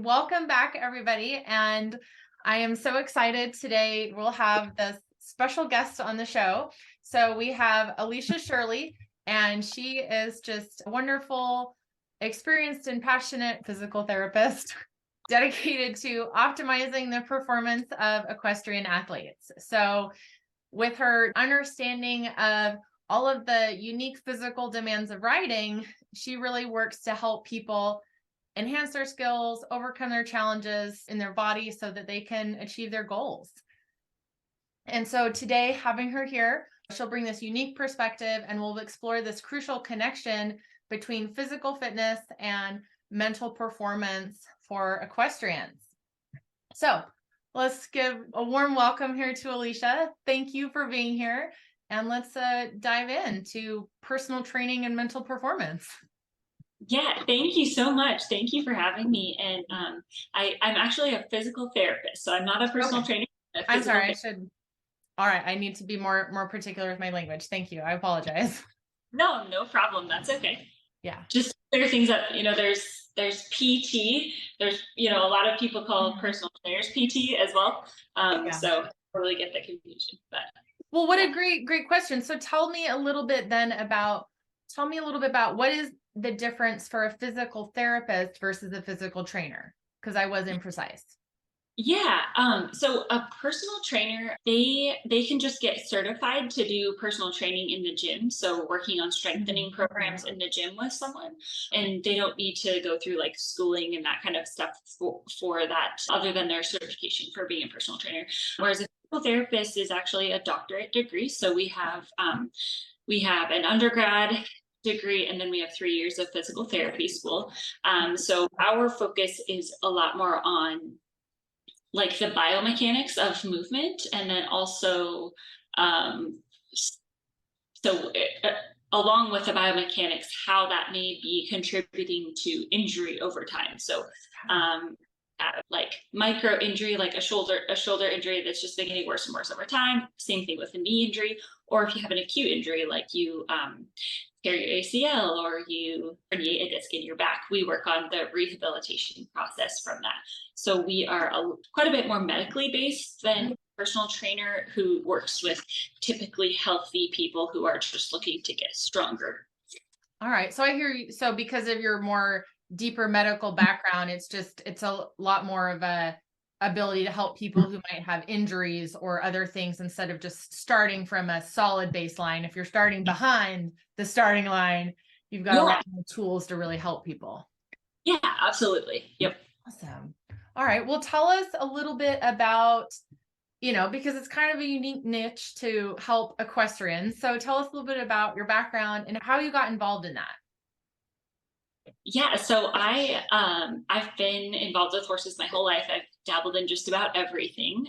welcome back, everybody. And I am so excited today. We'll have this special guest on the show. So we have Aleisha Shirley, and she is just a wonderful, experienced, and passionate physical therapist dedicated to optimizing the performance of equestrian athletes. So, with her understanding of all of the unique physical demands of riding, she really works to help people enhance their skills, overcome their challenges in their body so that they can achieve their goals. And so today, having her here, she'll bring this unique perspective and we'll explore this crucial connection between physical fitness and mental performance for equestrians. So let's give a warm welcome here to Aleisha. Thank you for being here. And let's dive into personal training and mental performance. Yeah, thank you so much. Thank you for having me. And I'm actually a physical therapist, so I'm not a personal trainer. I'm sorry, I should. All right, I need to be more particular with my language. Thank you. I apologize. No problem. That's okay. Yeah. Just there are things that there's PT. There's a lot of people call personal trainers PT as well. So I totally get the confusion. But well, what a great question. So tell me a little bit about what is the difference for a physical therapist versus a physical trainer? Because I was imprecise. Yeah. So a personal trainer, they can just get certified to do personal training in the gym. So working on strengthening programs in the gym with someone, and they don't need to go through like schooling and that kind of stuff for that, other than their certification for being a personal trainer. Whereas a physical therapist is actually a doctorate degree. So we have an undergrad degree, and then we have 3 years of physical therapy school. So our focus is a lot more on like the biomechanics of movement, and then also along with the biomechanics, how that may be contributing to injury over time. So like micro injury, like a shoulder injury that's just been getting worse and worse over time. Same thing with a knee injury, or if you have an acute injury like you tear your ACL or you herniate a disc in your back, we work on the rehabilitation process from that. So we are quite a bit more medically based than a personal trainer who works with typically healthy people who are just looking to get stronger. All right. So I hear you. So because of your more deeper medical background, it's a lot more of a ability to help people who might have injuries or other things instead of just starting from a solid baseline. If you're starting behind the starting line, you've got a lot more tools to really help people. Yeah, absolutely. Yep. Awesome. All right. Well, tell us a little bit about, because it's kind of a unique niche to help equestrians. So tell us a little bit about your background and how you got involved in that. Yeah, so I've been involved with horses my whole life. I've dabbled in just about everything.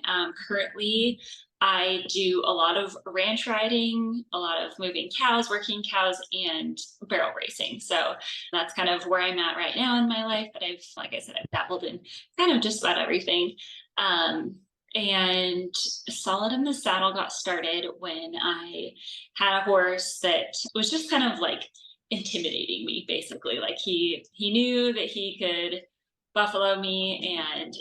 Currently, I do a lot of ranch riding, a lot of moving cows, working cows, and barrel racing. So that's kind of where I'm at right now in my life. But like I said, I've dabbled in kind of just about everything. And Solid in the Saddle got started when I had a horse that was just kind of like intimidating me, basically. Like he knew that he could buffalo me, and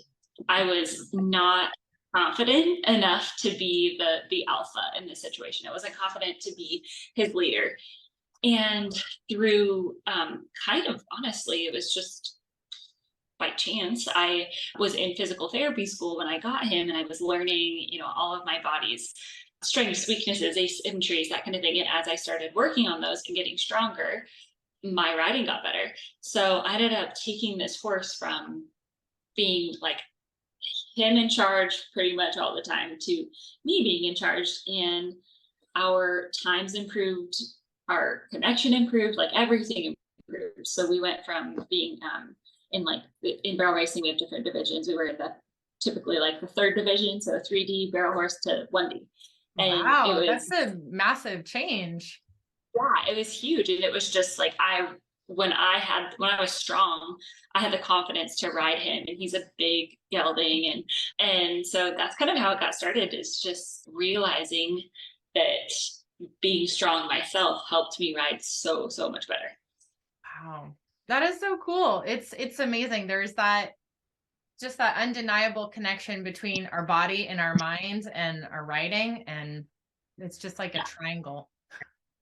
I was not confident enough to be the alpha in this situation. I wasn't confident to be his leader. And through kind of honestly, it was just by chance. I was in physical therapy school when I got him, and I was learning, all of my body's strengths, weaknesses, asymmetries, that kind of thing. And as I started working on those and getting stronger, my riding got better. So I ended up taking this horse from being like him in charge pretty much all the time to me being in charge, and our times improved, our connection improved, like everything improved. So we went from being in barrel racing, we have different divisions. We were in typically like the 3rd division, so a 3D barrel horse to 1D. And wow, that's a massive change. Yeah, it was huge. And it was just like when I was strong, I had the confidence to ride him, and he's a big gelding. And so that's kind of how it got started, is just realizing that being strong myself helped me ride so much better. Wow. That is so cool. It's amazing. There's that just that undeniable connection between our body and our mind and our riding. And it's just like a triangle.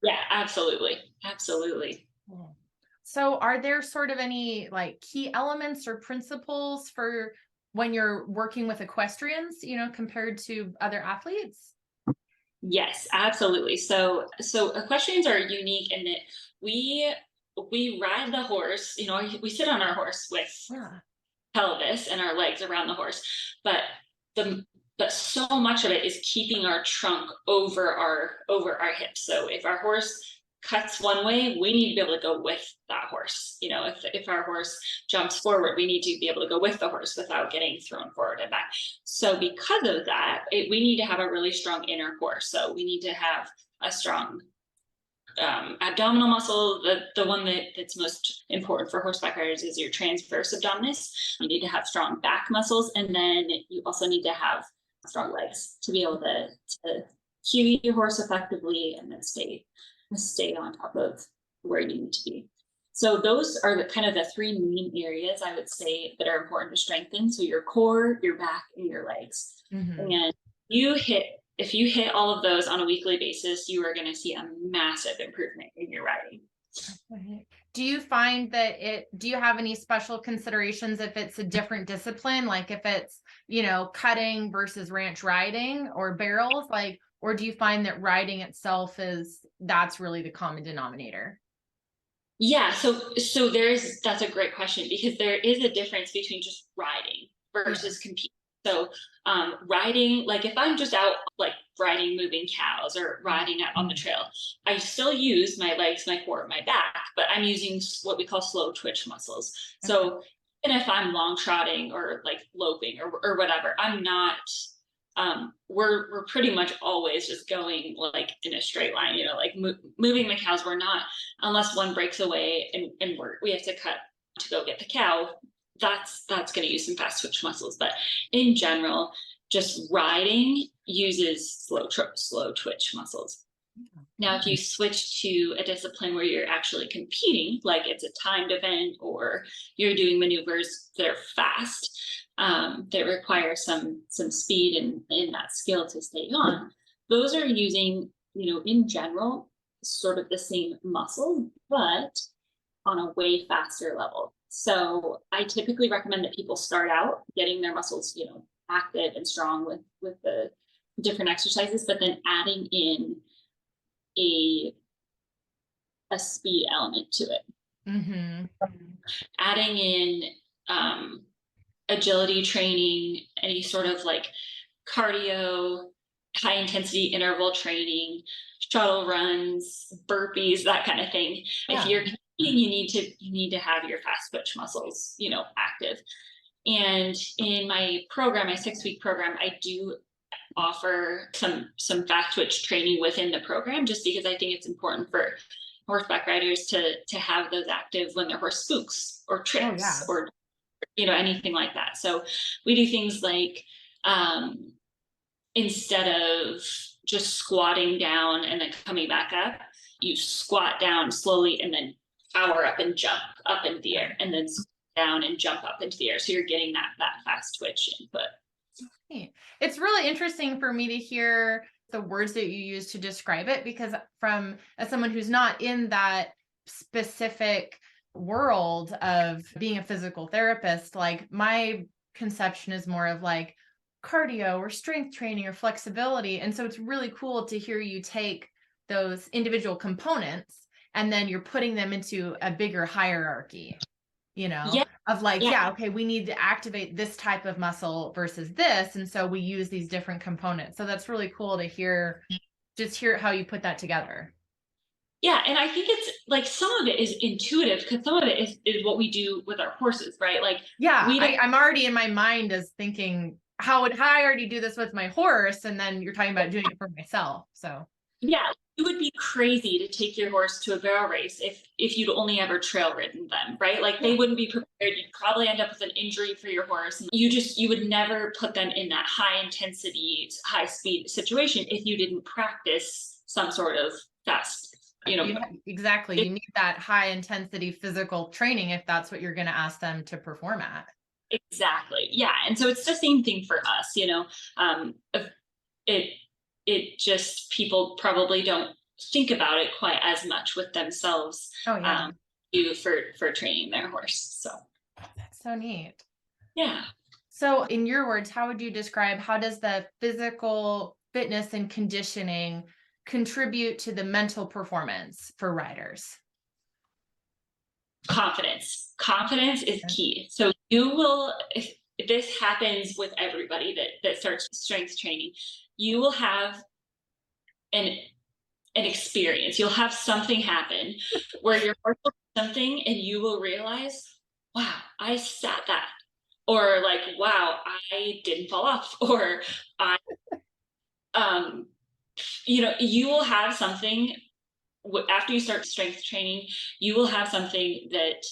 Yeah, absolutely. Absolutely. Cool. So are there sort of any like key elements or principles for when you're working with equestrians, compared to other athletes? Yes, absolutely. So equestrians are unique in that we we ride the horse, we sit on our horse with Yeah. pelvis and our legs around the horse, but the but so much of it is keeping our trunk over our hips. So if our horse cuts one way, we need to be able to go with that horse. If our horse jumps forward, we need to be able to go with the horse without getting thrown forward and back. So because of that, we need to have a really strong inner core. So we need to have a strong abdominal muscle. The one that's most important for horseback riders is your transverse abdominis. You need to have strong back muscles, and then you also need to have strong legs to be able to cue your horse effectively and then stay on top of where you need to be. So those are the three main areas I would say that are important to strengthen. So your core, your back, and your legs. Mm-hmm. And if you hit all of those on a weekly basis, you are going to see a massive improvement in your riding. Do you find that do you have any special considerations if it's a different discipline, like if it's, cutting versus ranch riding or barrels, or do you find that riding itself that's really the common denominator? Yeah, so that's a great question, because there is a difference between just riding versus competing. So riding, like if I'm just out like riding moving cows or riding out on the trail, I still use my legs, my core, my back, but I'm using what we call slow twitch muscles. So even if I'm long trotting or like loping or whatever, I'm not we're pretty much always just going like in a straight line, like moving the cows. We're not, unless one breaks away and we have to cut to go get the cow. That's going to use some fast twitch muscles, but in general, just riding uses slow twitch muscles. Now, if you switch to a discipline where you're actually competing, like it's a timed event or you're doing maneuvers that are fast, that require some speed and that skill to stay on, those are using, in general, sort of the same muscle, but on a way faster level. So I typically recommend that people start out getting their muscles, active and strong with the different exercises, but then adding in a speed element to it. Mm-hmm. Adding in agility training, any sort of like cardio, high intensity interval training, shuttle runs, burpees, that kind of thing. Yeah. If you're competing, you need to have your fast twitch muscles, active. And in my program, my 6-week program, I do offer some fast twitch training within the program, just because I think it's important for horseback riders to have those active when their horse spooks or trips or anything like that. So we do things like instead of just squatting down and then coming back up, you squat down slowly and then power up and jump up into the air, and then down and jump up into the air. So you're getting that fast twitch input. It's really interesting for me to hear the words that you use to describe it, because as someone who's not in that specific world of being a physical therapist, like my conception is more of like cardio or strength training or flexibility. And so it's really cool to hear you take those individual components and then you're putting them into a bigger hierarchy, of like, okay, we need to activate this type of muscle versus this. And so we use these different components. So that's really cool to hear how you put that together. Yeah. And I think it's like some of it is intuitive, because some of it is what we do with our horses, right? Like, I'm already in my mind as thinking how I already do this with my horse. And then you're talking about doing it for myself. So yeah, it would be crazy to take your horse to a barrel race if you'd only ever trail ridden them, right? Like they wouldn't be prepared. You'd probably end up with an injury for your horse. You would never put them in that high intensity, high speed situation if you didn't practice some sort of fast, exactly. You need that high intensity physical training if that's what you're going to ask them to perform at. Exactly. Yeah. And so it's the same thing for us, it, it just, people probably don't think about it quite as much with themselves, Oh yeah. do for training their horse. So, That's so neat. yeah. So in your words, how would you describe, how does the physical fitness and conditioning contribute to the mental performance for riders? Confidence is key. So you will, if this happens with everybody that starts strength training, you will have an an experience. You'll have something happen where your horse will do something and you will realize, wow, I sat that. Or like, wow, I didn't fall off. Or I um you will have something after you start strength training, you will have something that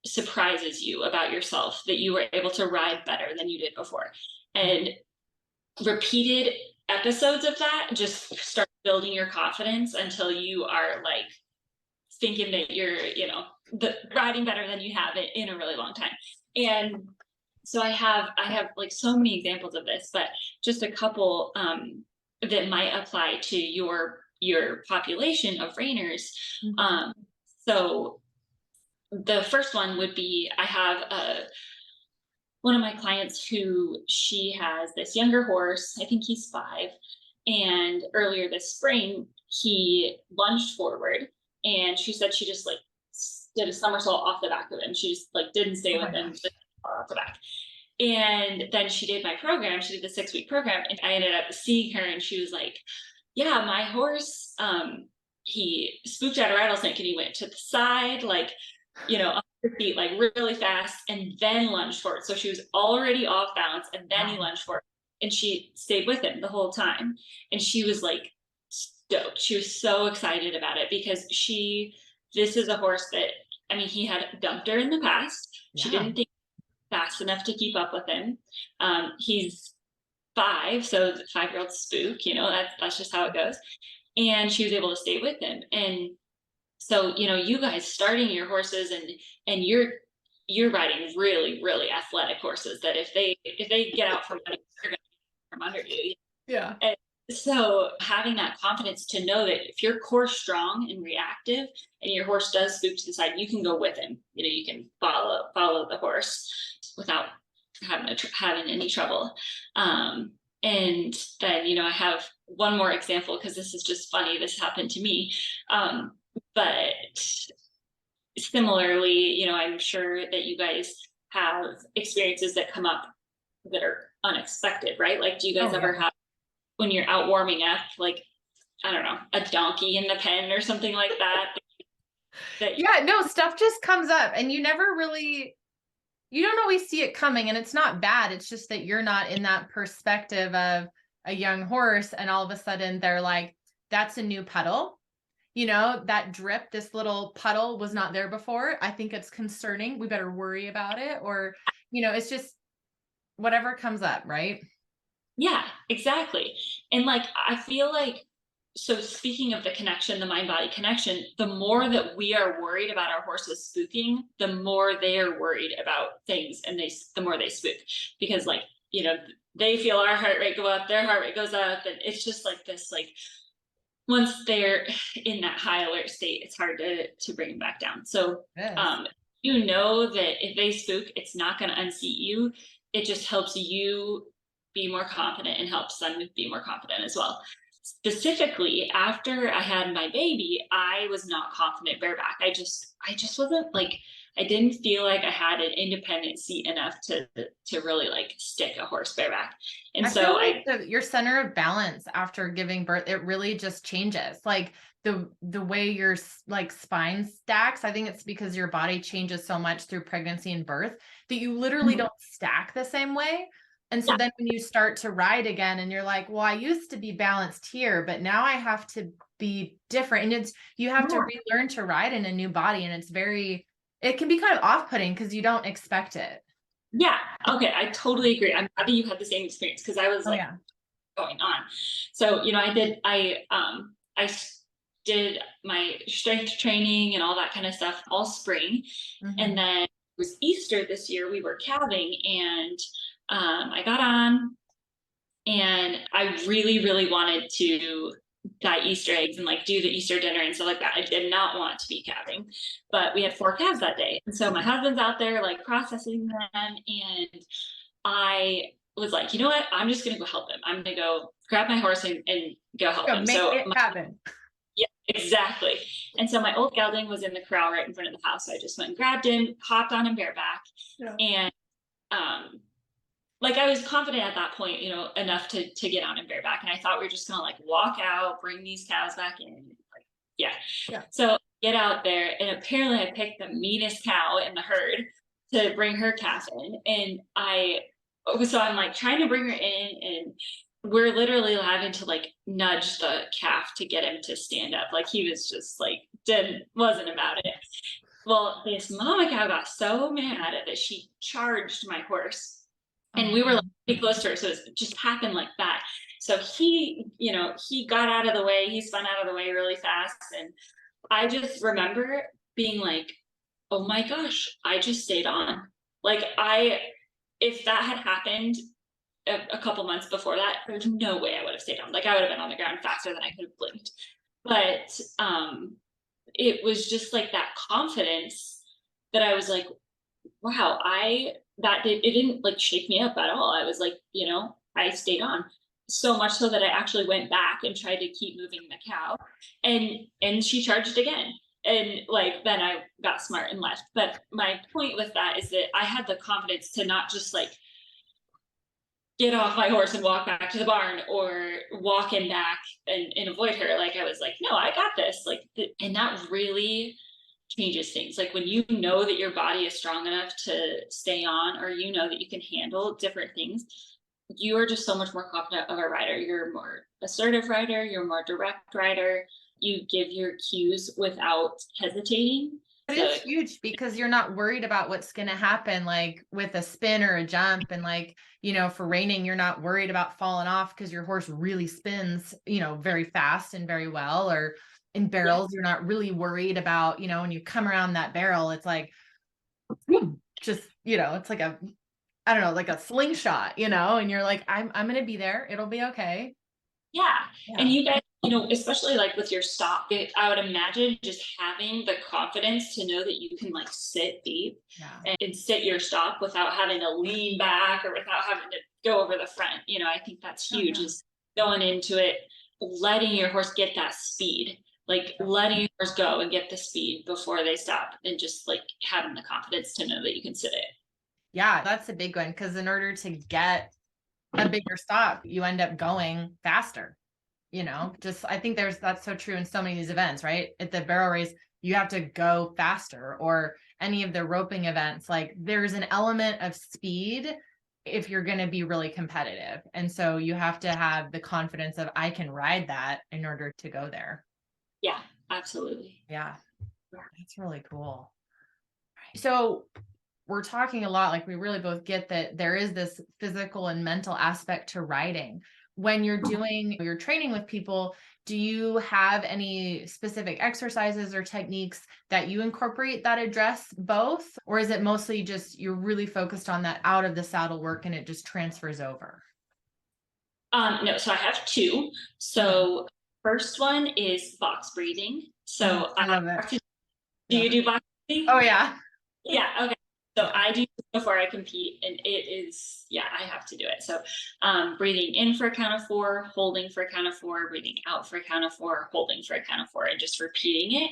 surprises you about yourself, that you were able to ride better than you did before. And repeated episodes of that just start building your confidence until you are like thinking that you're, riding better than you have it in a really long time. And so I have like so many examples of this, but just a couple that might apply to your population of reiners. So the first one would be, I have one of my clients who, she has this younger horse. I think he's 5. And earlier this spring, he lunged forward and she said she just like did a somersault off the back of him. She just like didn't stay with him, just off the back. And then she did my program. She did the 6-week program, and I ended up seeing her, and she was like, yeah, my horse, he spooked out a rattlesnake and he went to the side, like, 100 feet, like really fast, and then lunged forward. So she was already off balance, and then he lunged forward, and she stayed with him the whole time. And she was like stoked. She was so excited about it because this is a horse that, I mean, he had dumped her in the past. She didn't think fast enough to keep up with him. He's 5, so the 5-year-old spook, that's just how it goes. And she was able to stay with him. And so, you guys starting your horses, and you're riding really, really athletic horses that if they get out from under, they're gonna get from under you. Yeah. And so having that confidence to know that if you're core strong and reactive and your horse does spook to the side, you can go with him. You can follow the horse without having any trouble. And then, I have one more example because this is just funny. This happened to me. But similarly, I'm sure that you guys have experiences that come up that are unexpected, right? Like, do you guys ever have, when you're out warming up, like, I don't know, a donkey in the pen or something like that? Yeah, no, stuff just comes up and you don't always see it coming, and it's not bad. It's just that you're not in that perspective of a young horse, and all of a sudden they're like, that's a new puddle. That drip, this little puddle was not there before. I think it's concerning. We better worry about it. Or, it's just whatever comes up, right? Yeah, exactly. And like, I feel like, so speaking of the connection, the mind body connection, the more that we are worried about our horses spooking, the more they are worried about things, and the more they spook, because like, they feel our heart rate go up, their heart rate goes up. And it's just like this, like, once they're in that high alert state, it's hard to bring them back down. So, that if they spook, it's not going to unseat you. It just helps you be more confident and helps them be more confident as well. Specifically, after I had my baby, I was not confident bareback. I just wasn't like, I didn't feel like I had an independent seat enough to really like stick a horse bareback. And so your center of balance after giving birth, it really just changes. Like the way your like spine stacks. I think it's because your body changes so much through pregnancy and birth that you literally don't stack the same way. And so then when you start to ride again and you're like, well, I used to be balanced here, but now I have to be different. And you have to relearn to ride in a new body. And it can be kind of off-putting because you don't expect it. Yeah. Okay. I totally agree. I'm glad that you had the same experience, because I was going on. So, I did my strength training and all that kind of stuff all spring. And then was Easter this year, we were calving, and I got on, and I really, really wanted to buy Easter eggs and like do the Easter dinner and stuff like that. I did not want to be calving, but we had 4 calves that day. And so my husband's out there like processing them. And I was like, you know what? I'm just going to go help him. I'm going to go grab my horse and go help him. Make it happen. Yeah, exactly. And so my old gelding was in the corral right in front of the house. So I just went and grabbed him, hopped on him bareback. Yeah. And like I was confident at that point, you know, enough to get on him bareback. And I thought we were just gonna like walk out, bring these cows back in. Like, yeah. So get out there, and apparently I picked the meanest cow in the herd to bring her calf in. And so I'm like trying to bring her in, and we're literally having to like nudge the calf to get him to stand up. Like he was just like wasn't about it. Well, this mama cow got so mad that she charged my horse. And we were like pretty close to her, so it just happened like that. So he, you know, he got out of the way, he spun out of the way really fast. And I just remember being like, oh my gosh, I just stayed on. Like if that had happened a couple months before that, there's no way I would have stayed on. Like I would have been on the ground faster than I could have blinked. But it was just like that confidence that I was like, wow, it didn't like shake me up at all. I was like, you know, I stayed on, so much so that I actually went back and tried to keep moving the cow, and she charged again. And like then I got smart and left. But my point with that is that I had the confidence to not just like get off my horse and walk back to the barn or walk in back and avoid her. Like I was like, no, I got this. Like, and that really changes things. Like when you know that your body is strong enough to stay on, or you know that you can handle different things, you are just so much more confident of a rider. You're a more assertive rider, you're a more direct rider, you give your cues without hesitating. It is huge because you're not worried about what's going to happen, like with a spin or a jump. And like, you know, for reining, you're not worried about falling off because your horse really spins, you know, very fast and very well. Or in barrels, you're not really worried about, you know, when you come around that barrel, it's like, just, you know, it's like I don't know, like a slingshot, you know, and you're like, I'm going to be there. It'll be okay. Yeah. And you guys, you know, especially like with your stop, I would imagine just having the confidence to know that you can like sit deep and sit your stop without having to lean back or without having to go over the front. You know, I think that's huge, is going into it, letting your horse get that speed, like letting your horse go and get the speed before they stop, and just like having the confidence to know that you can sit it. Yeah, that's a big one, because in order to get a bigger stop, you end up going faster. You know, just I think that's so true in so many of these events, right? At the barrel race, you have to go faster, or any of the roping events, like there's an element of speed if you're going to be really competitive. And so you have to have the confidence of, I can ride that in order to go there. Yeah, absolutely. Yeah, that's really cool. So we're talking a lot, like we really both get that there is this physical and mental aspect to riding. When you're doing your training with people, do you have any specific exercises or techniques that you incorporate that address both? Or is it mostly just you're really focused on that out of the saddle work and it just transfers over? No, so I have 2. So first one is box breathing. So I love it. Do you do box breathing? Oh yeah. Yeah, okay. So I do before I compete, and it is, yeah, I have to do it. So breathing in for a count of 4, holding for a count of 4, breathing out for a count of 4, holding for a count of 4, and just repeating it.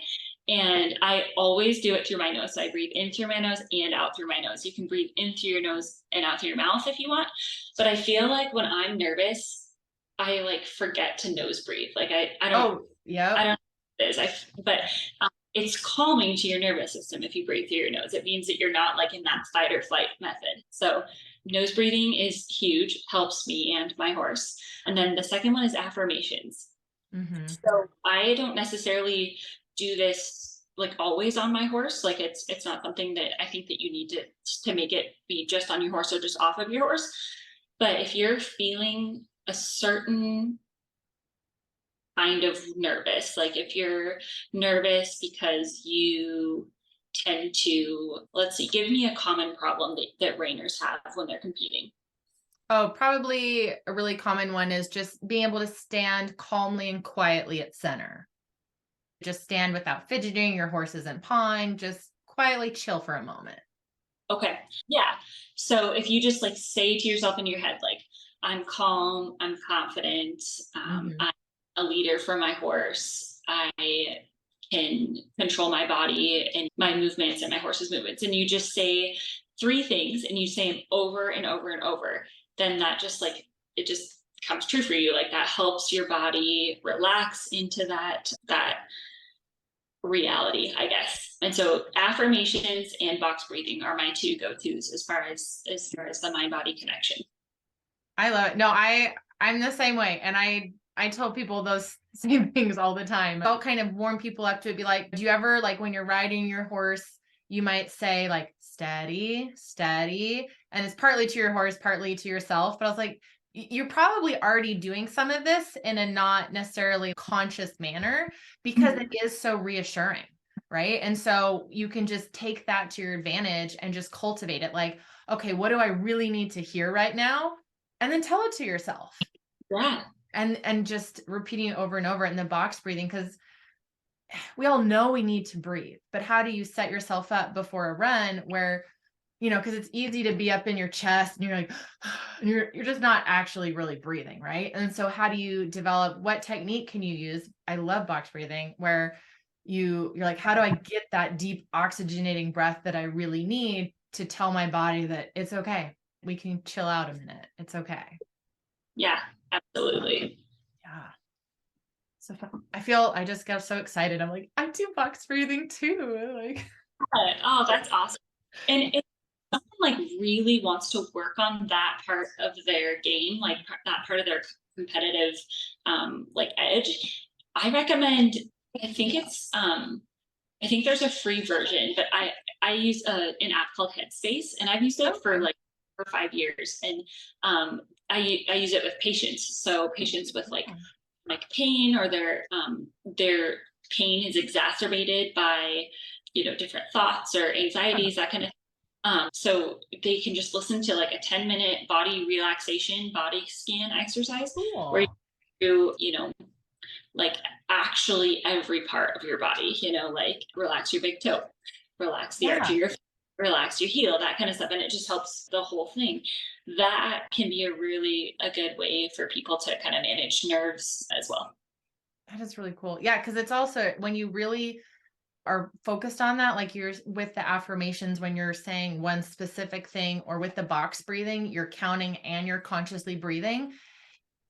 And I always do it through my nose. So I breathe in through my nose and out through my nose. You can breathe in through your nose and out through your mouth if you want. But I feel like when I'm nervous, I like forget to nose breathe. Like I don't. Oh, yeah. I don't know what it is. But it's calming to your nervous system if you breathe through your nose. It means that you're not like in that fight or flight method. So nose breathing is huge, helps me and my horse. And then the second one is affirmations. Mm-hmm. So I don't necessarily do this like always on my horse. Like it's not something that I think that you need to make it be just on your horse or just off of your horse. But if you're feeling a certain kind of nervous, like if you're nervous because you tend to, let's see, give me a common problem that Rainers have when they're competing. Oh, probably a really common one is just being able to stand calmly and quietly at center. Just stand without fidgeting, your horse isn't pawing, just quietly chill for a moment. Okay. Yeah. So if you just like say to yourself in your head, like, I'm calm, I'm confident, Mhm. I'm a leader for my horse, I can control my body and my movements and my horse's movements. And you just say three things and you say them over and over and over, then that just like, it just comes true for you. Like that helps your body relax into that reality, I guess. And so affirmations and box breathing are my two go-tos as far as the mind body connection. I love it. No, I'm the same way. And I tell people those same things all the time. I'll kind of warm people up to it, be like, do you ever like when you're riding your horse, you might say like steady, steady. And it's partly to your horse, partly to yourself. But I was like, you're probably already doing some of this in a not necessarily conscious manner because it is so reassuring. Right. And so you can just take that to your advantage and just cultivate it. Like, okay, what do I really need to hear right now? And then tell it to yourself. Yeah. And just repeating it over and over in the box breathing, because we all know we need to breathe, but how do you set yourself up before a run where, because it's easy to be up in your chest and you're like, and you're just not actually really breathing, right? And so how do you develop, what technique can you use? I love box breathing where you're like, how do I get that deep oxygenating breath that I really need to tell my body that it's okay. We can chill out a minute. It's okay. Yeah, absolutely. Yeah. So I just got so excited. I'm like, I do box breathing too. Like, Oh, that's awesome. And if someone like really wants to work on that part of their game, like that part of their competitive like edge, I recommend, I think it's I think there's a free version, but I use an app called Headspace, and I've used it for okay. like for 5 years, and I use it with patients. So patients with like pain, or their pain is exacerbated by different thoughts or anxieties, that kind of. So they can just listen to like a 10-minute body relaxation, body scan exercise where you Cool. do, like actually every part of your body, like relax your big toe, relax the arch Yeah. of your, relax your heel, that kind of stuff. And it just helps the whole thing. That can be a good way for people to kind of manage nerves as well. That is really cool. Yeah. Cause it's also when you really are focused on that, like you're with the affirmations, when you're saying one specific thing, or with the box breathing, you're counting and you're consciously breathing.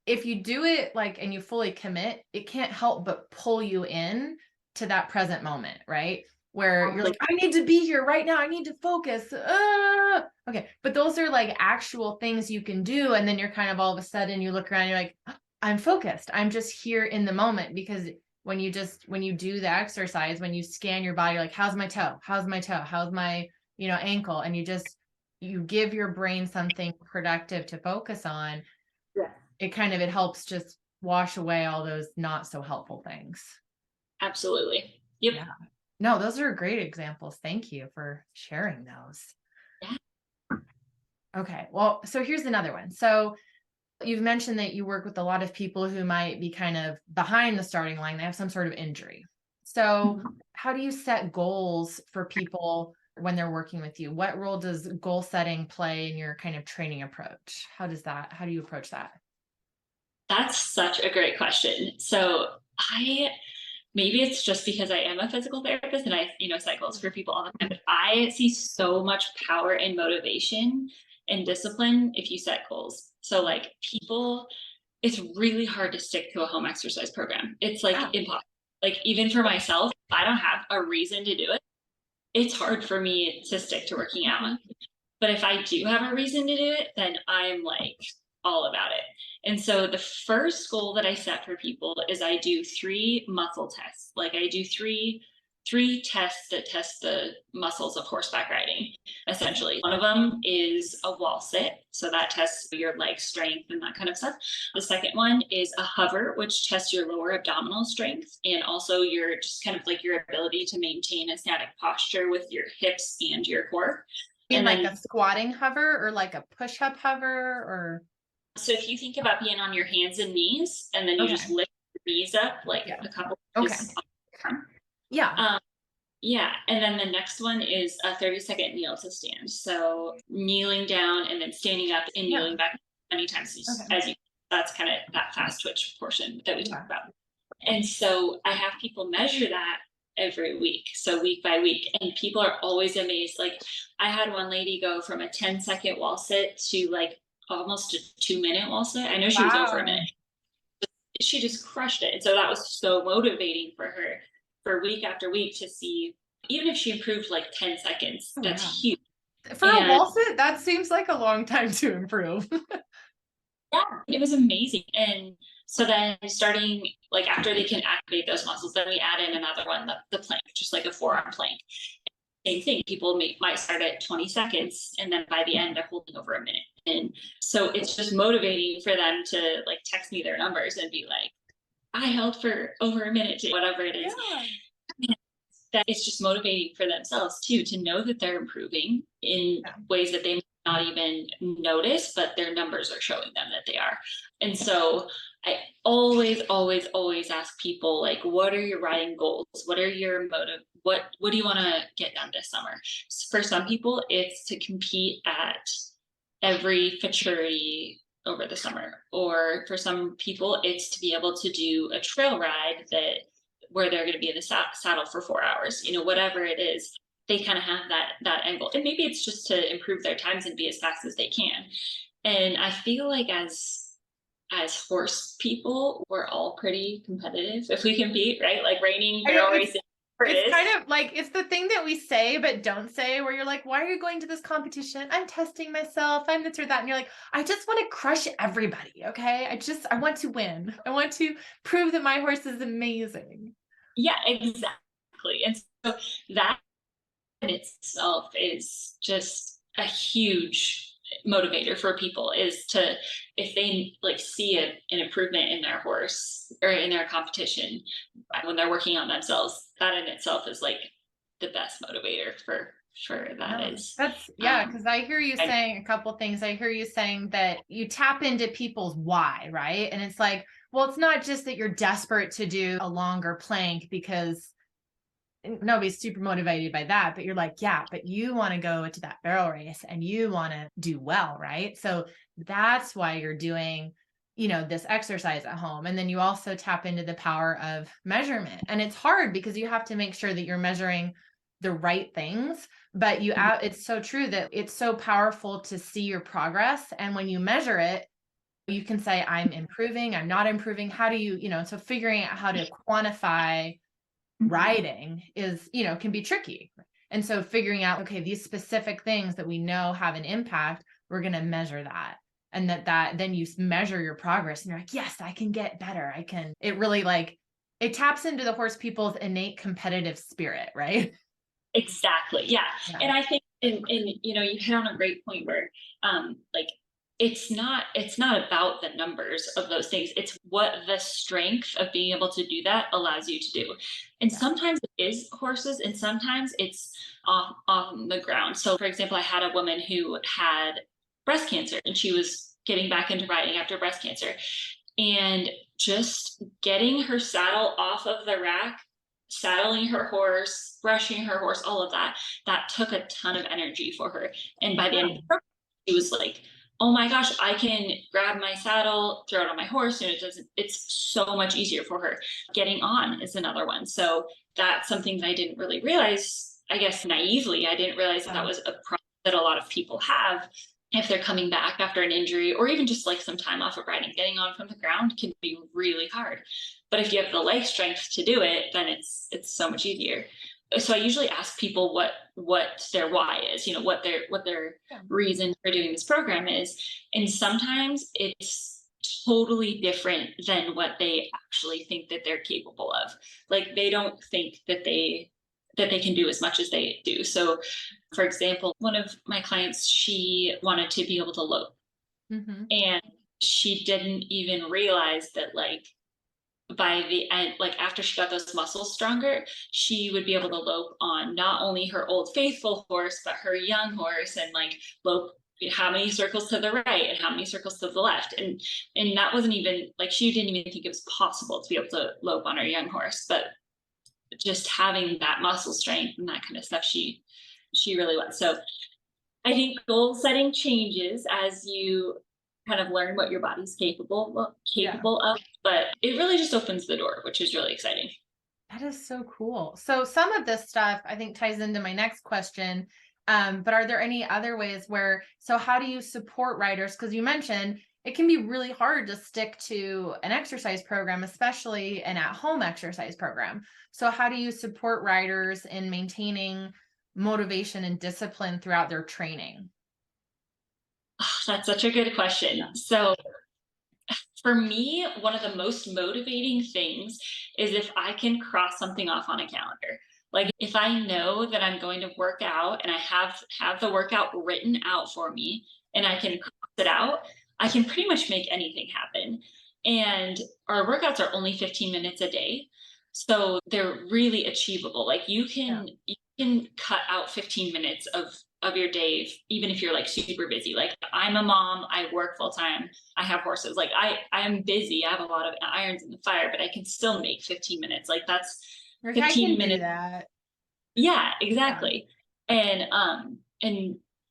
If you do it like and you fully commit, it can't help but pull you in to that present moment, right? Where you're like, Absolutely. I need to be here right now. I need to focus. Okay. But those are like actual things you can do. And then you're kind of all of a sudden you look around, you're like, I'm focused. I'm just here in the moment. Because when you do the exercise, when you scan your body, you're like, how's my toe? How's my toe? How's my, ankle? And you give your brain something productive to focus on. Yeah. It helps just wash away all those not so helpful things. Absolutely. Yep. Yeah. No, those are great examples. Thank you for sharing those. Yeah. Okay. Well, so here's another one. So you've mentioned that you work with a lot of people who might be kind of behind the starting line. They have some sort of injury. So Mhm. how do you set goals for people when they're working with you? What role does goal setting play in your kind of training approach? How do you approach that? That's such a great question. So I maybe it's just because I am a physical therapist and I, cycles for people all the time, but I see so much power and motivation and discipline if you set goals. So like people, it's really hard to stick to a home exercise program. It's like Yeah. impossible. Like even for myself, if I don't have a reason to do it, it's hard for me to stick to working out. Mhm. But if I do have a reason to do it, then I'm like all about it. And so the first goal that I set for people is I do 3 muscle tests. Like I do 3 three tests that test the muscles of horseback riding, essentially. One of them is a wall sit. So that tests your leg strength and that kind of stuff. The second one is a hover, which tests your lower abdominal strength and also your just kind of like your ability to maintain a static posture with your hips and your core. In And like then, a squatting hover or like a push-up hover or so if you think about being on your hands and knees, and then you just okay. lift your knees up like Yeah. a couple Okay. inches off your arm. Yeah. Yeah, and then the next one is a 30-second kneel to stand. So kneeling down and then standing up and Yeah. kneeling back many times Okay. as you. That's kind of that fast twitch portion that we Yeah. talk about. And so I have people measure that every week, so week by week, and people are always amazed. Like I had one lady go from a 10-second wall sit to like almost a 2-minute wall sit. I know she was over a Wow. minute. She just crushed it. And so that was so motivating for her for week after week to see, even if she improved like 10 seconds, Oh, that's wow. huge. For a And wall sit, that seems like a long time to improve. yeah, it was amazing. And so then starting like after they can activate those muscles, then we add in another one, the plank, just like a forearm plank. Same thing. People might start at 20 seconds and then by the end they're holding over a minute. And so it's just motivating for them to like text me their numbers and be like, I held for over a minute, whatever it is. Yeah. That it's just motivating for themselves too, to know that they're improving in Yeah. ways that they might not even notice, but their numbers are showing them that they are. And so I always ask people, like, what are your riding goals? What are your motive? What do you want to get done this summer? For some people, it's to compete at every futurity over the summer. Or for some people, it's to be able to do a trail ride that where they're going to be in the saddle for 4 hours, whatever it is, they kind of have that angle. And maybe it's just to improve their times and be as fast as they can. And I feel like as horse people, we're all pretty competitive if we compete, right? Like reining, I know barrel racing, whatever it it's is. kind of like it's the thing that we say but don't say, where you're like, why are you going to this competition? I'm testing myself, I'm this or that. And you're like, I just want to crush everybody. Okay. I want to win. I want to prove that my horse is amazing. Yeah, exactly. And so that in itself is just a huge motivator for people, is to, if they like see an improvement in their horse or in their competition when they're working on themselves, that in itself is like the best motivator for that No, is that's yeah, because I hear you and saying a couple things. I hear you saying that you tap into people's why, right? And it's like, well, it's not just that you're desperate to do a longer plank because nobody's super motivated by that, but you're like, yeah, but you want to go to that barrel race and you want to do well, right? So that's why you're doing, this exercise at home. And then you also tap into the power of measurement. And it's hard because you have to make sure that you're measuring the right things, but it's so true that it's so powerful to see your progress. And when you measure it, you can say, I'm improving, I'm not improving. How do you, so figuring out how to quantify riding is, can be tricky. And so figuring out, okay, these specific things that we know have an impact, we're going to measure that. And that then you measure your progress and you're like, yes, I can get better. It really it taps into the horse people's innate competitive spirit, right? exactly, yeah. Yeah. And I think and you hit on a great point where like it's not about the numbers of those things. It's what the strength of being able to do that allows you to do. And Yeah. sometimes it is horses and sometimes it's on the ground. So for example, I had a woman who had breast cancer and she was getting back into riding after breast cancer, and just getting her saddle off of the rack, saddling her horse, brushing her horse, all of that took a ton of energy for her. And by the end of the program, she was like, oh my gosh, I can grab my saddle, throw it on my horse, and it's so much easier for her. Getting on is another one. So that's something that I didn't really realize, I guess naively, I didn't realize that was a problem that a lot of people have if they're coming back after an injury or even just like some time off of riding. Getting on from the ground can be really hard. But if you have the leg strength to do it, then it's so much easier. So I usually ask people what their why is, what their reason for doing this program is. And sometimes it's totally different than what they actually think that they're capable of. Like they don't think that they that they can do as much as they do. So, for example, one of my clients, she wanted to be able to lope, Mm-hmm. and she didn't even realize that, like, by the end, like after she got those muscles stronger, she would be able to lope on not only her old faithful horse, but her young horse, and like lope how many circles to the right and how many circles to the left. And that wasn't even like, she didn't even think it was possible to be able to lope on her young horse. But just having that muscle strength and that kind of stuff, she really was. So I think goal setting changes as you kind of learn what your body's Yeah. capable of, but it really just opens the door, which is really exciting. That is so cool. So some of this stuff I think ties into my next question. But are there any other ways where, so how do you support riders? Because you mentioned it can be really hard to stick to an exercise program, especially an at-home exercise program. So how do you support riders in maintaining motivation and discipline throughout their training? That's such a good question. Yeah. So for me, one of the most motivating things is if I can cross something off on a calendar. Like if I know that I'm going to work out and I have the workout written out for me and I can cross it out, I can pretty much make anything happen. And our workouts are only 15 minutes a day. So they're really achievable. Like Yeah. you can cut out 15 minutes of your day, even if you're like super busy. Like I'm a mom, I work full time, I have horses. Like I'm busy. I have a lot of irons in the fire, but I can still make 15 minutes. Like that's Like I can 15 do minutes. that. Yeah, Yeah. exactly. And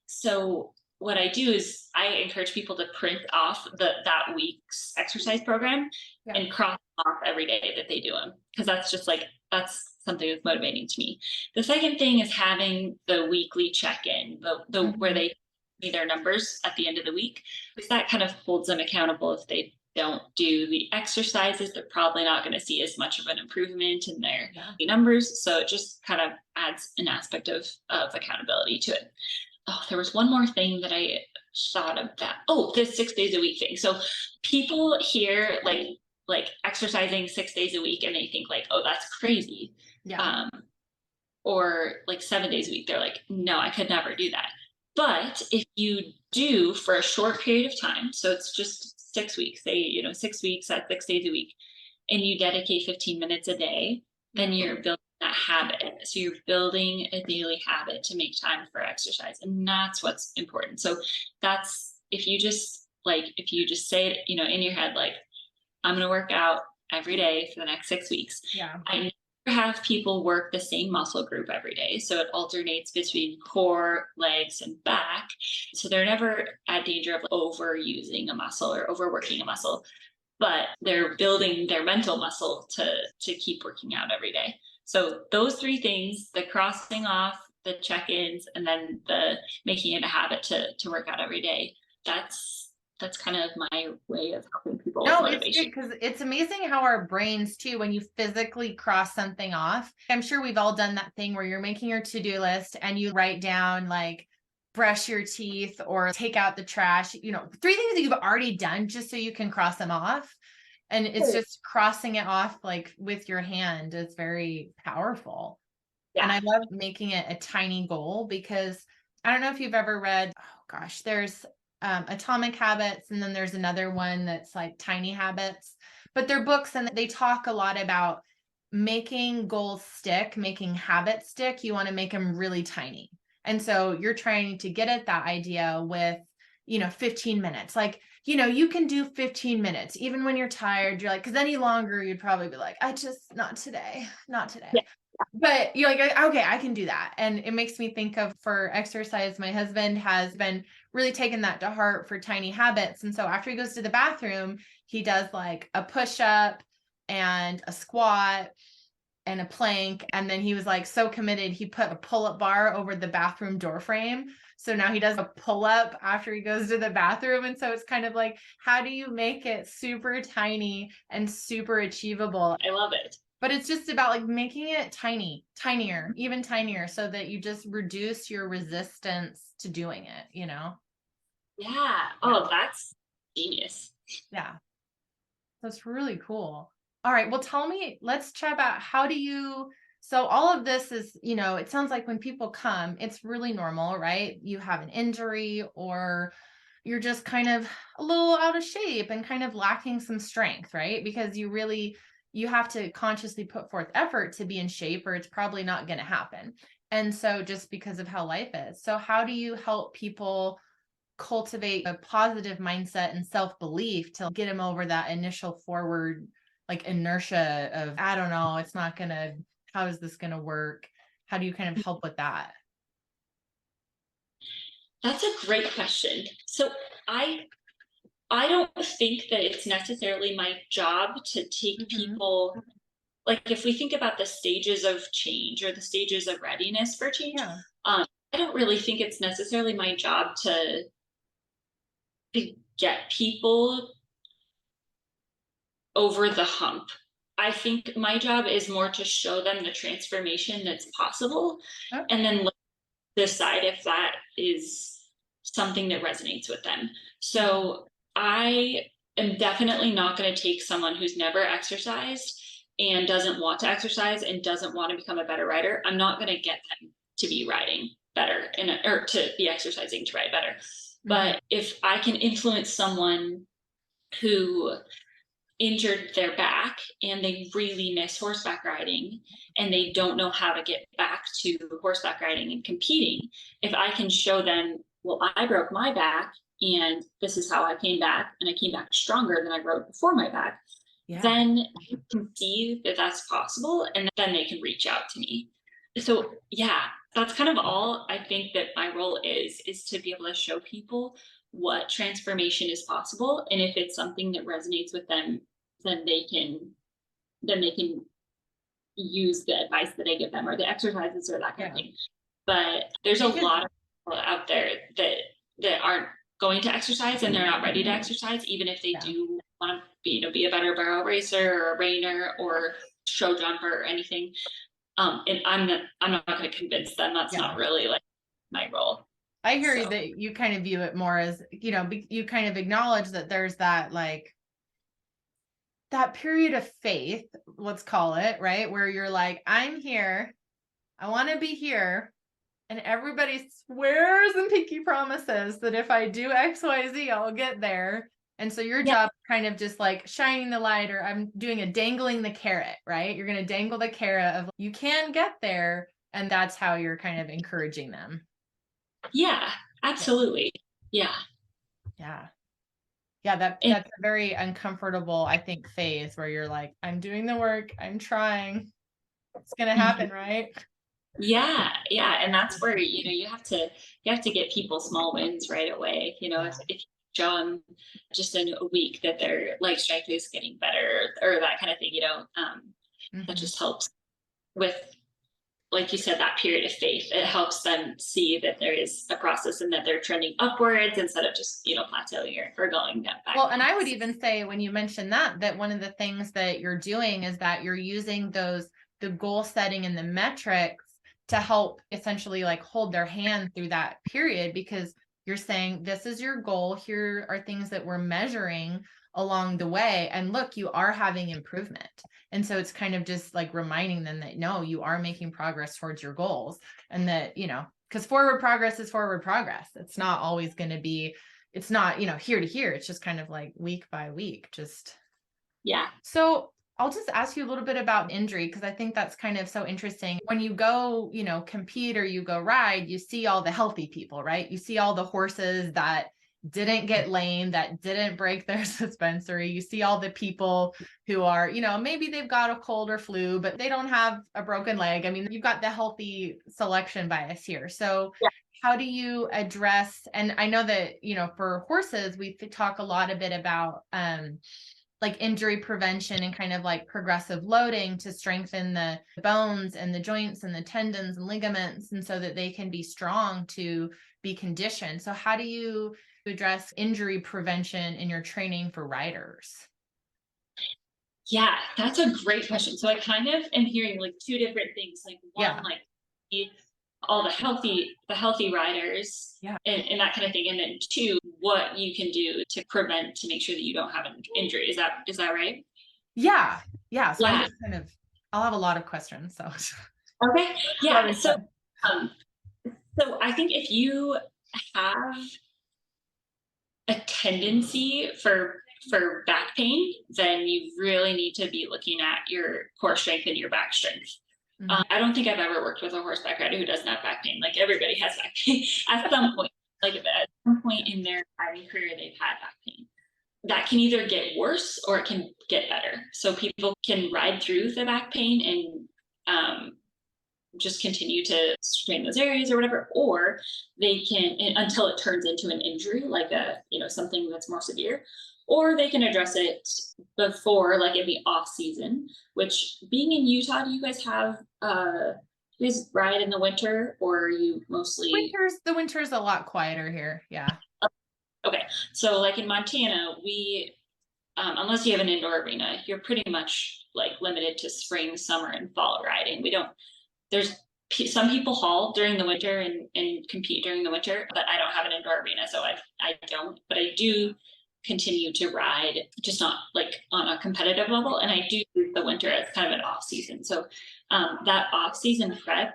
so what I do is I encourage people to print off that week's exercise program Yeah. and cross off every day that they do them, because that's just like, that's something that's motivating to me. The second thing is having the weekly check-in, the where Mhm. they see their numbers at the end of the week, because that kind of holds them accountable. If they don't do the exercises, they're probably not going to see as much of an improvement in their Yeah. numbers. So it just kind of adds an aspect of accountability to it. Oh, there was one more thing that I thought of that. Oh, this 6 days a week thing. So people hear like exercising 6 days a week and they think like, oh, that's crazy. Yeah. Um, or like 7 days a week. They're like, no, I could never do that. But if you do for a short period of time, so it's just 6 weeks, say, 6 weeks at 6 days a week, and you dedicate 15 minutes a day, then you're building that habit. So you're building a daily habit to make time for exercise. And that's what's important. So that's, if you just say it, in your head, like, I'm going to work out every day for the next 6 weeks. Yeah. I never have people work the same muscle group every day. So it alternates between core, legs, and back. So they're never at danger of overusing a muscle or overworking a muscle, but they're building their mental muscle to keep working out every day. So those three things, the crossing off, the check-ins, and then the making it a habit to work out every day, that's kind of my way of helping people with No, it's good motivation. because it's amazing how our brains too, when you physically cross something off. I'm sure we've all done that thing where you're making your to-do list and you write down like brush your teeth or take out the trash, three things that you've already done just so you can cross them off. And it's just crossing it off like with your hand is very powerful. And Yeah. I love making it a tiny goal because I don't know if you've ever read, oh gosh, there's Atomic Habits, and then there's another one that's like Tiny Habits. But they're books and they talk a lot about making goals stick, making habits stick. You want to make them really tiny. And so you're trying to get at that idea with, 15 minutes. Like, you can do 15 minutes, even when you're tired. You're like, because any longer, you'd probably be like, not today, not Yeah. today. But you're like, okay, I can do that. And it makes me think of for exercise, my husband has been really taking that to heart for tiny habits. And so after he goes to the bathroom, he does like a push up and a squat and a plank. And then he was like so committed, he put a pull up bar over the bathroom door frame. So now he does a pull up after he goes to the bathroom. And so it's kind of like, how do you make it super tiny and super achievable? I love it. But it's just about like making it tinier, even tinier, so that you just reduce your resistance to doing it. Yeah. Yeah. Oh, that's genius. Yeah. That's really cool. All right. Well, tell me, let's chat about how do you So all of this is, it sounds like when people come, it's really normal, right? You have an injury or you're just kind of a little out of shape and kind of lacking some strength, right? Because you have to consciously put forth effort to be in shape or it's probably not going to happen. And so just because of how life is. So how do you help people cultivate a positive mindset and self-belief to get them over that initial forward like inertia of I don't know, it's not gonna, how is this gonna work? How do you kind of help with that? That's a great question. So I I don't think that it's necessarily my job to take Hmm. people, like if we think about the stages of change or the stages of readiness for change, Yeah. I don't really think it's necessarily my job to get people over the hump. I think my job is more to show them the transformation that's possible and Okay. then decide if that is something that resonates with them. Mhm. So I am definitely not going to take someone who's never exercised and doesn't want to exercise and doesn't want to become a better rider. I'm not going to get them to be riding better or to be exercising to ride better. Mhm. But if I can influence someone who injured their back and they really miss horseback riding and they don't know how to get back to horseback riding and competing, if I can show them, well, I broke my back and this is how I came back and I came back stronger than I rode before my back, Yeah. then you can see that that's possible and then they can reach out to me. So yeah, that's kind of all I think that my role is to be able to show people what transformation is possible, and if it's something that resonates with them, then they can use the advice that I give them or the exercises or that kind of Yeah. thing. But there's a Because lot of people out there that aren't going to exercise and they're not ready to exercise, even if they yeah. do want to be a better barrel racer or a reiner or show jumper or anything. And I'm not going to convince them. That's Yeah. not really like my role. I hear you So that you kind of view it more as, you kind of acknowledge that there's that like that period of faith, let's call it, right? Where you're like, I'm here, I want to be here. And everybody swears and pinky promises that if I do XYZ, I'll get there. And so your yeah, job kind of just like shining the light, or I'm doing a dangling the carrot, right? You're going to dangle the carrot of you can get there. And that's how you're kind of encouraging them. yeah, Yeah. absolutely. Yeah. Yeah. Yeah. And That's a very uncomfortable, I think, phase where you're like, I'm doing the work, I'm trying. It's going to happen, right? yeah, yeah, and that's where you have to get people small wins right away. If Yeah. you show them just in a week that their leg strength is getting better or that kind of thing, that Hmm. just helps with, like you said, that period of faith. It helps them see that there is a process and that they're trending upwards instead of just plateauing or going back Well, and down. I would even say when you mentioned that one of the things that you're doing is that you're using the goal setting and the metrics to help essentially like hold their hand through that period because you're saying this is your goal. Here are things that we're measuring along the way. And look, you are having improvement. And so it's kind of just like reminding them that no, you are making progress towards your goals and that, because forward progress is forward progress. It's not always going to be, it's not, here to here. It's just kind of like week by week. Just Yeah, so I'll just ask you a little bit about injury because I think that's kind of so interesting. When you go, compete or you go ride, you see all the healthy people, right? You see all the horses that didn't get lame, that didn't break their suspensory. You see all the people who are, maybe they've got a cold or flu, but they don't have a broken leg. I mean, you've got the healthy selection bias here. So yeah, how do you address, and I know that, for horses, we talk a lot a bit about, like injury prevention and kind of like progressive loading to strengthen the bones and the joints and the tendons and ligaments and so that they can be strong to be conditioned. So how do you address injury prevention in your training for riders? yeah. That's a great question. So I kind of am hearing like two different things. Like one, Yeah. like all the healthy riders Yeah. and that kind of thing, and then two, what you can do to prevent, to make sure that you don't have an injury. Is that right? Yeah. Yeah. So I'm Yeah. just kind of, I'll have a lot of questions. So Okay. Yeah. Sorry, So, um, so I think if you have a tendency for back pain, then you really need to be looking at your core strength and your back strength. Mhm. I don't think I've ever worked with a horseback rider who doesn't have back pain. Like everybody has back pain at some point. Like at some point in their riding career, they've had back pain. That can either get worse or it can get better. So people can ride through the back pain and just continue to strain those areas or whatever, or they can until it turns into an injury, like something that's more severe, or they can address it before, like in the off season. Which, being in Utah, do you guys have you guys ride in the winter, or are you mostly The winter's a lot quieter here. Yeah. okay? So like in Montana, we unless you have an indoor arena, you're pretty much like limited to spring, summer, and fall riding. We don't there's some people haul during the winter and compete during the winter, but I don't have an indoor arena, so I don't. But I do continue to ride, just not like on a competitive level. And I do use the winter as kind of an off season. So that off season prep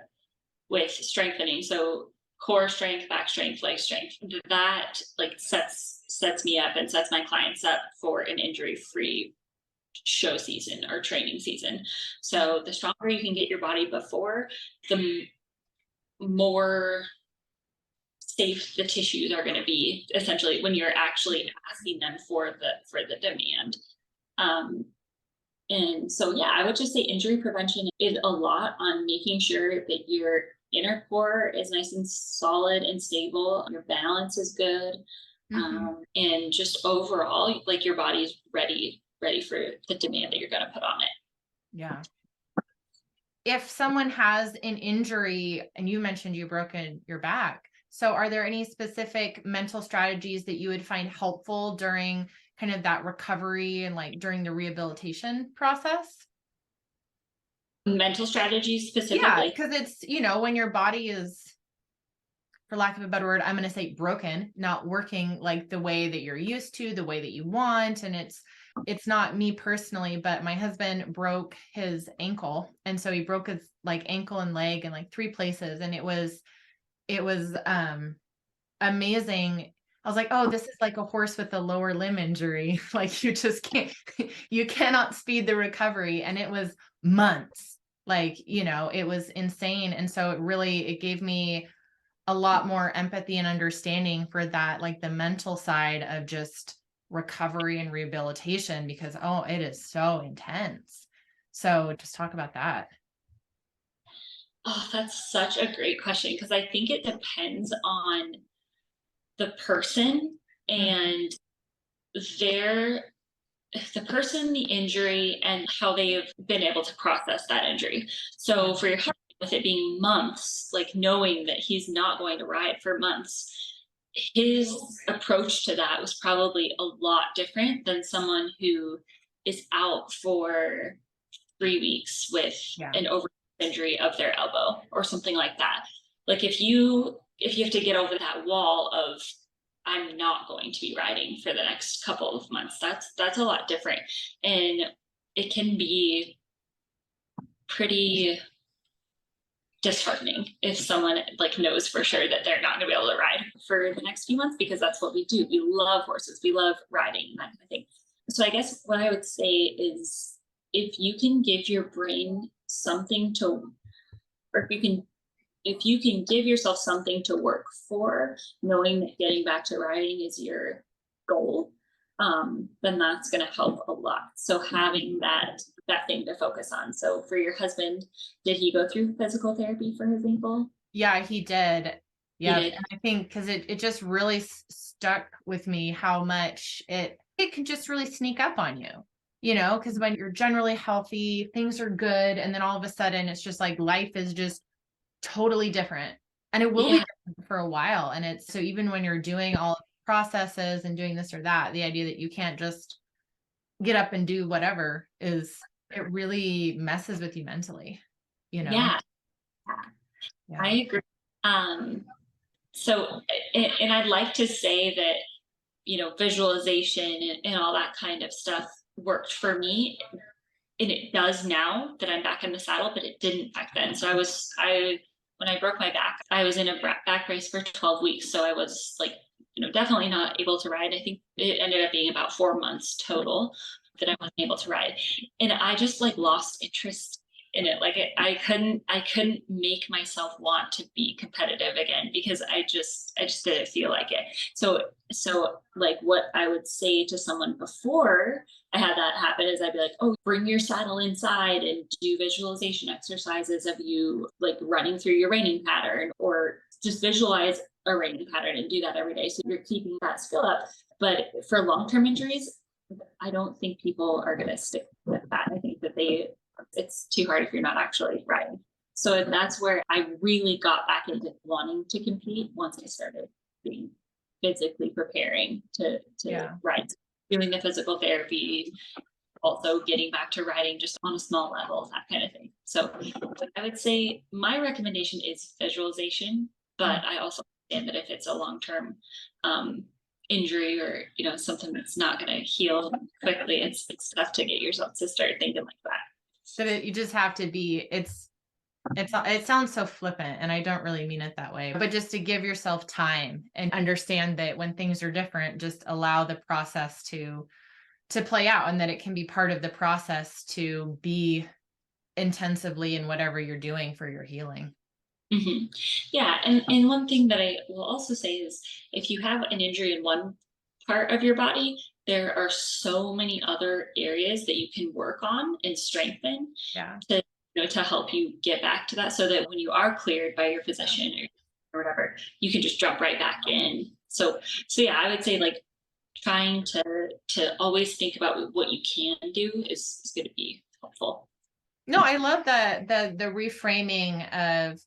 with strengthening, so core strength, back strength, leg strength, that like sets me up and sets my clients up for an injury free show season or training season. So the stronger you can get your body before, the more safe the tissues are going to be, essentially, when you're actually asking them for the demand. um, and so yeah, I would just say injury prevention is a lot on making sure that your inner core is nice and solid and stable, your balance is good, and just overall, like your body's ready for the demand that you're going to put on it. Yeah. If someone has an injury, and you mentioned you broken your back, so are there any specific mental strategies that you would find helpful during kind of that recovery and like during the rehabilitation process? Mental strategies Yeah, specifically. because it's, when your body is, for lack of a better word, I'm going to say broken, not working like the way that you're used to, the way that you want. And it's not me personally, but my husband broke his ankle. And so he broke his like ankle and leg in like 3 places. And it was amazing. I was like, oh, this is like a horse with a lower limb injury. Like you just can't, you cannot speed the recovery. And it was months. Like, it was insane. And so it gave me a lot more empathy and understanding for that, like the mental side of just recovery and rehabilitation, because, oh, it is so intense. So just talk about that. Oh, that's such a great question, because I think it depends on the person Mhm. and their the person, the injury, and how they have been able to process that injury. So for your husband, with it being months, like knowing that he's not going to ride for months, his approach to that was probably a lot different than someone who is out for 3 weeks with Yeah. an over injury of their elbow or something like that. Like if you have to get over that wall of I'm not going to be riding for the next couple of months, that's a lot different. And it can be pretty disheartening if someone like knows for sure that they're not going to be able to ride for the next few months, because that's what we do. We love horses, we love riding, that kind of thing. So I guess what I would say is, if you can give your brain something to, or if you can give yourself something to work for, knowing that getting back to riding is your goal, then that's going to help a lot. So having that thing to focus on. So for your husband, did he go through physical therapy for his ankle? Yeah, he did. He Yep. did. And I think because it just really stuck with me how much it can just really sneak up on you, because when you're generally healthy, things are good. And then all of a sudden it's just like life is just totally different. And it will be Yeah. different for a while. And it's so even when you're doing all of the processes and doing this or that, the idea that you can't just get up and do whatever it really messes with you mentally, you know? Yeah. I Yeah. agree. Um, so, and I'd like to say that, visualization and all that kind of stuff worked for me. and it does now that I'm back in the saddle, but it didn't back then. So when I broke my back, I was in a back brace for 12 weeks. So I was like, definitely not able to ride. I think it ended up being about 4 months total that I wasn't able to ride. And I just like lost interest in it. Like I couldn't make myself want to be competitive again because I just didn't feel like it. So like what I would say to someone before I had that happen is I'd be like, oh, bring your saddle inside and do visualization exercises of you like running through your reining pattern, or just visualize a reining pattern and do that every day. So you're keeping that skill up. But for long-term injuries, I don't think people are going to stick with that. I think that it's too hard if you're not actually riding. So that's where I really got back into wanting to compete once I started being physically preparing to ride, doing the physical therapy, also getting back to riding just on a small level, that kind of thing. So I would say my recommendation is visualization, but I also understand that if it's a long-term injury or something that's not going to heal quickly, it's tough to get yourself to start thinking like that. That you just have to be, it sounds so flippant, and I don't really mean it that way, but just to give yourself time and understand that when things are different, just allow the process to play out, and that it can be part of the process to be intensively in whatever you're doing for your healing. Mm-hmm. Yeah. And one thing that I will also say is if you have an injury in one part of your body, there are so many other areas that you can work on and strengthen to, to help you get back to that, so that when you are cleared by your physician or whatever, you can just jump right back in. So yeah, I would say like trying to always think about what you can do is going to be helpful. No, I love the reframing of,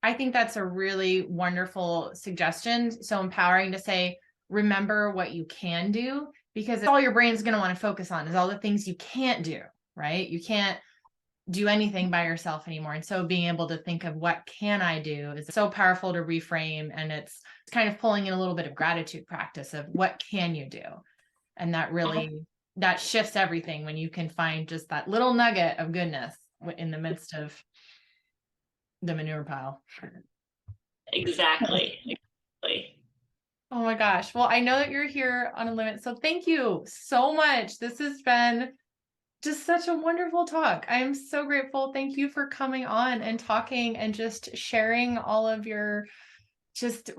I think that's a really wonderful suggestion. So empowering to say, remember what you can do, because all your brain's going to want to focus on is all the things you can't do, right? You can't do anything by yourself anymore. And so being able to think of what can I do is so powerful to reframe. And it's kind of pulling in a little bit of gratitude practice of what can you do? And that really, that shifts everything when you can find just that little nugget of goodness in the midst of the manure pile. Exactly. Oh my gosh. Well, I know that you're here on a limit. So thank you so much. This has been just such a wonderful talk. I'm so grateful. Thank you for coming on and talking and just sharing all of your just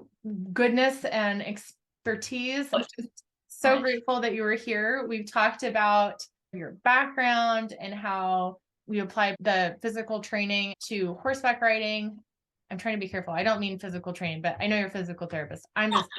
goodness and expertise. I'm just so grateful that you were here. We've talked about your background and how we apply the physical training to horseback riding. I'm trying to be careful. I don't mean physical training, but I know you're a physical therapist. I'm just,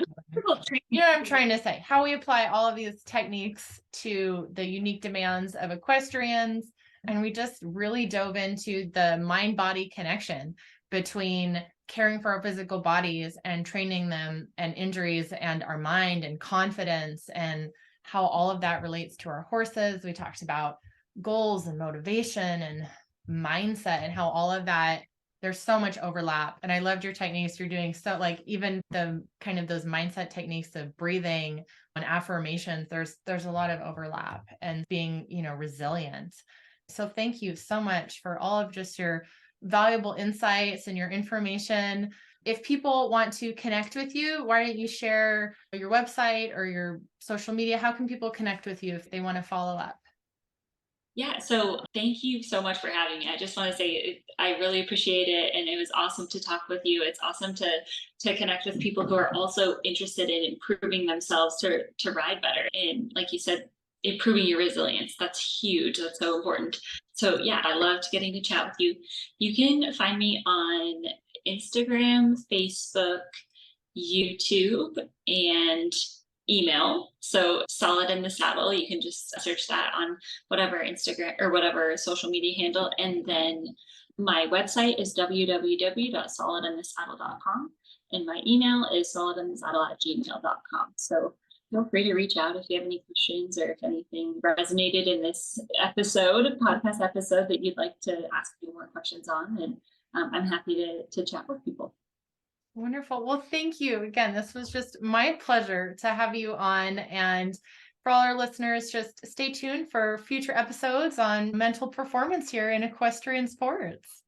I'm trying to say how we apply all of these techniques to the unique demands of equestrians. And we just really dove into the mind-body connection between caring for our physical bodies and training them, and injuries and our mind and confidence, and how all of that relates to our horses. We talked about goals and motivation and mindset, and how all of that, there's so much overlap. And I loved your techniques. You're doing so, like, even the kind of those mindset techniques of breathing and affirmations, there's a lot of overlap, and being, resilient. So thank you so much for all of just your valuable insights and your information. If people want to connect with you, why don't you share your website or your social media? How can people connect with you if they want to follow up? Yeah, so thank you so much for having me. I just want to say I really appreciate it, and it was awesome to talk with you. It's awesome to connect with people who are also interested in improving themselves to ride better. And like you said, improving your resilience. That's huge. That's so important. So yeah, I loved getting to chat with you. You can find me on Instagram, Facebook, YouTube, and email. So Solid in the Saddle. You can just search that on whatever Instagram or whatever social media handle. And then my website is www.solidinthesaddle.com. And my email is solidinthesaddle@gmail.com. So feel free to reach out if you have any questions, or if anything resonated in this podcast episode that you'd like to ask me more questions on. And I'm happy to chat with people. Wonderful. Well, thank you again. This was just my pleasure to have you on, and for all our listeners, just stay tuned for future episodes on mental performance here in equestrian sports.